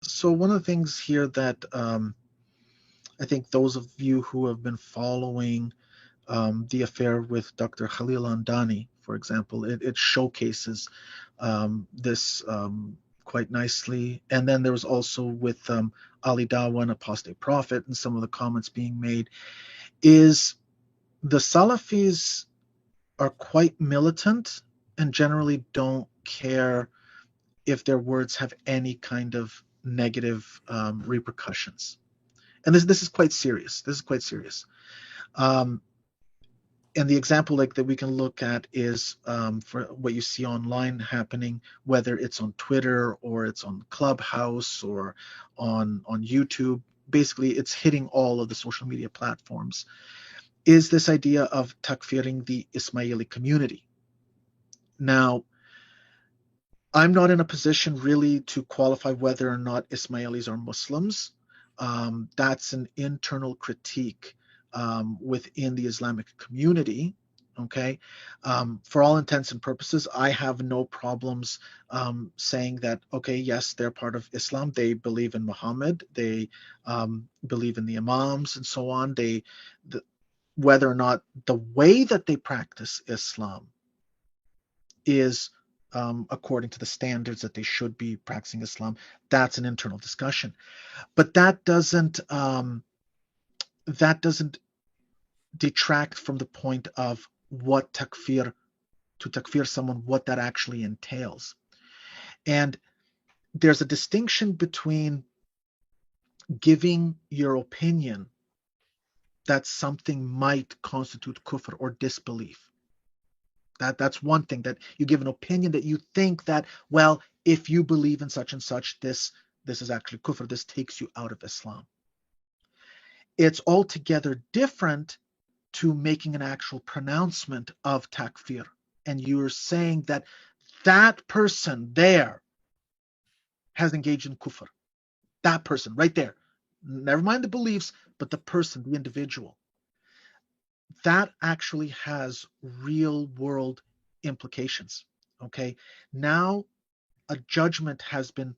So one of the things here that I think those of you who have been following the affair with Dr. Khalil Andani, for example, it showcases this quite nicely. And then there was also with Ali Dawa, an apostate prophet, and some of the comments being made is the Salafis are quite militant and generally don't care if their words have any kind of negative repercussions. And this is quite serious. This is quite serious. Um, and the example like that we can look at is for what you see online happening, whether it's on Twitter or it's on Clubhouse or on YouTube. Basically, it's hitting all of the social media platforms. Is this idea of takfiring the Ismaili community? Now, I'm not in a position really to qualify whether or not Ismailis are Muslims. That's an internal critique within the Islamic community. Okay. For all intents and purposes, I have no problems saying that, okay, yes, they're part of Islam. They believe in Muhammad. They believe in the Imams and so on. Whether or not the way that they practice Islam is according to the standards that they should be practicing Islam, that's an internal discussion. But that doesn't detract from the point of what to takfir someone, what that actually entails. And there's a distinction between giving your opinion that something might constitute kufr or disbelief. That's one thing, that you give an opinion that you think that, well, if you believe in such and such, this is actually kufr, this takes you out of Islam. It's altogether different to making an actual pronouncement of takfir, and you're saying that that person there has engaged in kufr. That person right there. Never mind the beliefs, but the person, the individual. That actually has real world implications. Okay. Now a judgment has been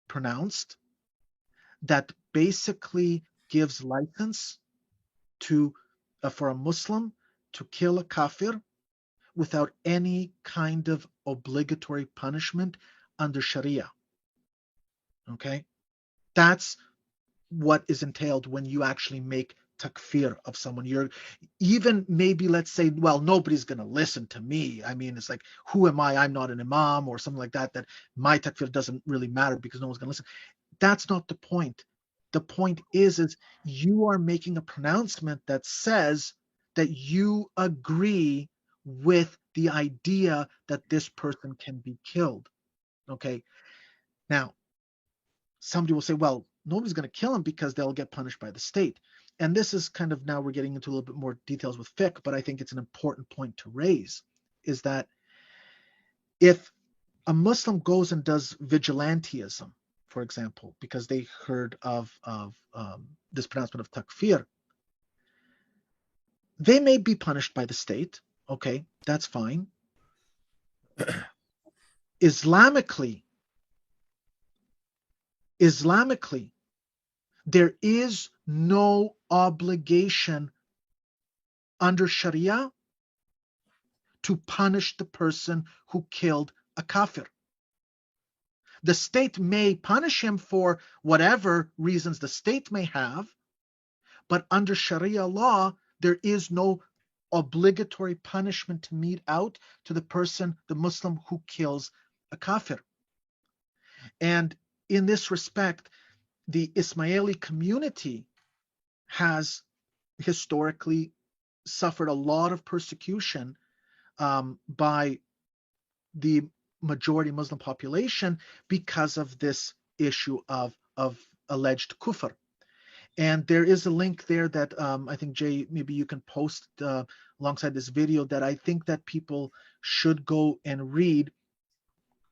pronounced that basically gives license to for a Muslim to kill a kafir without any kind of obligatory punishment under Sharia. Okay. That's what is entailed when you actually make takfir of someone. You're even, maybe, let's say, well, nobody's going to listen to me. I mean, it's like, who am I? I'm not an imam or something like that, that my takfir doesn't really matter because no one's going to listen. That's not the point. The point is you are making a pronouncement that says that you agree with the idea that this person can be killed. Okay. Now, somebody will say, well, nobody's going to kill him because they'll get punished by the state. And this is kind of, now we're getting into a little bit more details with fiqh, but I think it's an important point to raise, is that if a Muslim goes and does vigilantism, for example, because they heard of this pronouncement of takfir, they may be punished by the state. Okay, that's fine. Islamically, there is no obligation under Sharia to punish the person who killed a kafir. The state may punish him for whatever reasons the state may have, but under Sharia law, there is no obligatory punishment to mete out to the person, the Muslim who kills a kafir. And in this respect, the Ismaili community has historically suffered a lot of persecution by the majority Muslim population because of this issue of alleged kufr. And there is a link there that I think, Jay, maybe you can post alongside this video, that I think that people should go and read.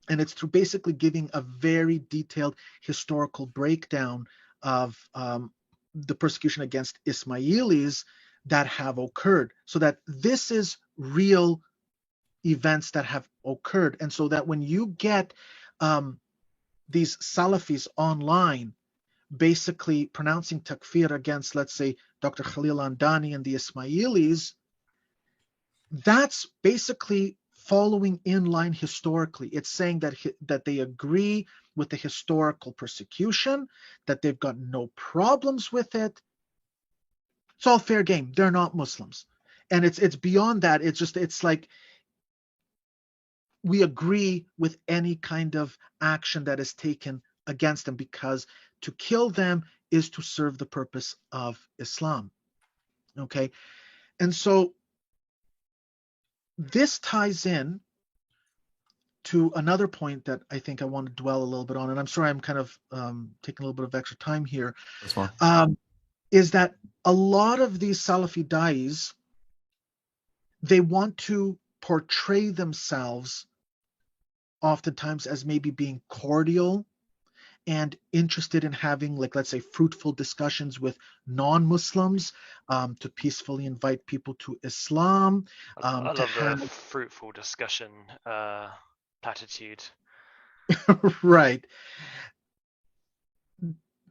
And it's through basically giving a very detailed historical breakdown of the persecution against Ismailis that have occurred, so that this is real events that have occurred. And so that when you get these Salafis online basically pronouncing takfir against, let's say, Dr. Khalil Andani and the Ismailis, that's basically following in line historically. It's saying that they agree with the historical persecution, that they've got no problems with it. It's all fair game. They're not Muslims. And it's beyond that. It's like we agree with any kind of action that is taken against them, because to kill them is to serve the purpose of Islam. Okay? And so this ties in to another point that I think I want to dwell a little bit on, and I'm sorry I'm kind of taking a little bit of extra time here. That's fine. Is that a lot of these Salafi da'is, they want to portray themselves oftentimes as maybe being cordial and interested in having, like, let's say, fruitful discussions with non-Muslims, to peacefully invite people to Islam. I love the fruitful discussion platitude. Right.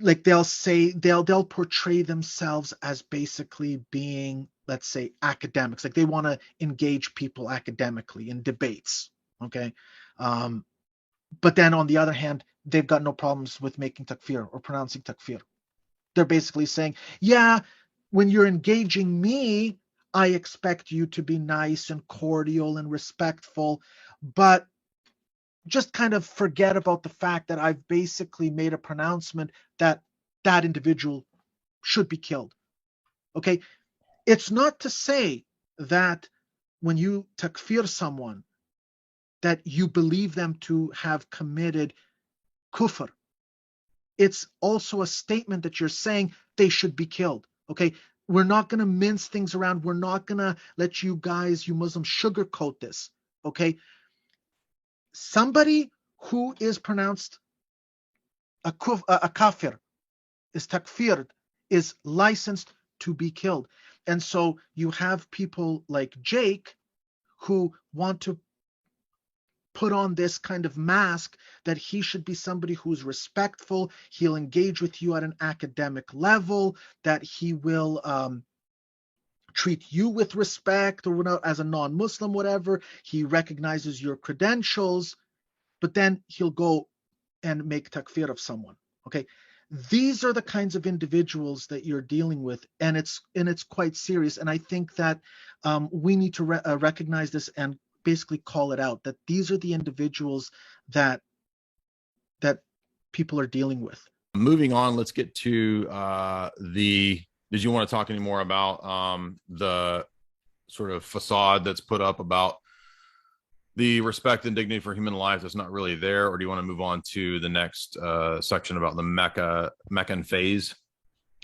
Like they'll portray themselves as basically being, let's say, academics. Like they want to engage people academically in debates. Okay. But then on the other hand, they've got no problems with making takfir or pronouncing takfir. They're basically saying, yeah, when you're engaging me, I expect you to be nice and cordial and respectful, but just kind of forget about the fact that I've basically made a pronouncement that that individual should be killed. Okay? It's not to say that when you takfir someone, that you believe them to have committed kufr. It's also a statement that you're saying they should be killed. Okay? We're not going to mince things around. We're not going to let you guys, you Muslims, sugarcoat this. Okay? Somebody who is pronounced a kafir, is takfir, is licensed to be killed. And so you have people like Jake who want to put on this kind of mask that he should be somebody who's respectful, he'll engage with you at an academic level, that he will treat you with respect, or not, as a non-Muslim, whatever. He recognizes your credentials, but then he'll go and make takfir of someone. Okay, these are the kinds of individuals that you're dealing with, and it's quite serious. And I think that we need to recognize this and basically call it out, that these are the individuals that people are dealing with. Moving on, let's get to did you want to talk any more about the sort of facade that's put up about the respect and dignity for human life that's not really there, or do you want to move on to the next section about the Meccan phase?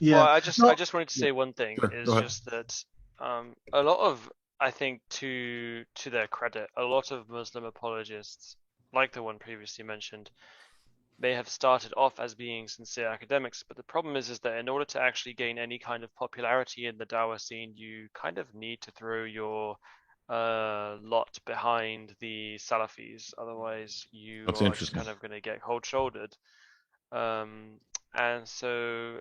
Yeah. Well, I just wanted to say one thing. Sure, is just that a lot of, I think, to their credit, a lot of Muslim apologists, like the one previously mentioned, may have started off as being sincere academics, but the problem is that in order to actually gain any kind of popularity in the Dawah scene, you kind of need to throw your lot behind the Salafis. Otherwise, you are just kind of going to get cold-shouldered. And so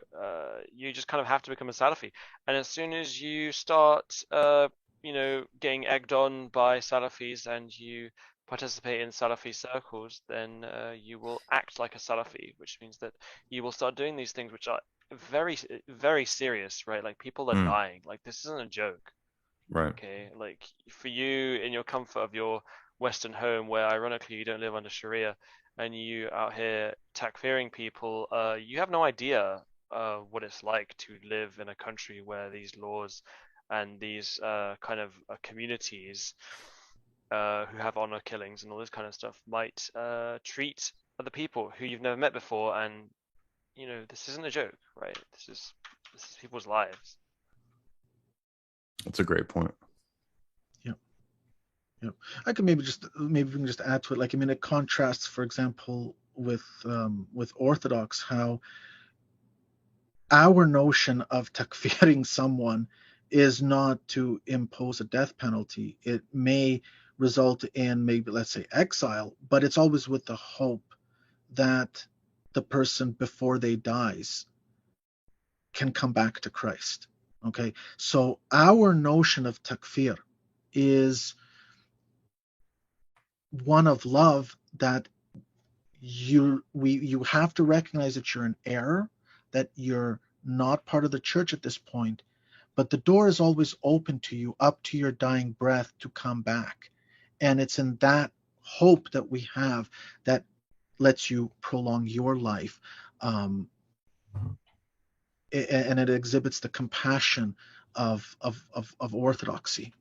you just kind of have to become a Salafi. And as soon as you start, getting egged on by Salafis and you participate in Salafi circles, then you will act like a Salafi, which means that you will start doing these things which are very, very serious, right? Like people are dying. Like this isn't a joke. Right. Okay. Like for you in your comfort of your Western home, where ironically you don't live under Sharia, and you out here takfiring people, you have no idea what it's like to live in a country where these laws and these kind of communities who have honor killings and all this kind of stuff might treat other people who you've never met before, and this isn't a joke, right? This is people's lives. That's a great point. Yeah, I could maybe we can just add to it. Like, I mean, it contrasts, for example, with Orthodox, how our notion of takfiring someone is not to impose a death penalty. It may result in maybe, let's say, exile, but it's always with the hope that the person before they dies can come back to Christ. Okay, so our notion of takfir is one of love, that you have to recognize that you're in error, that you're not part of the church at this point, but the door is always open to you up to your dying breath to come back. And it's in that hope that we have that lets you prolong your life. And it exhibits the compassion of orthodoxy.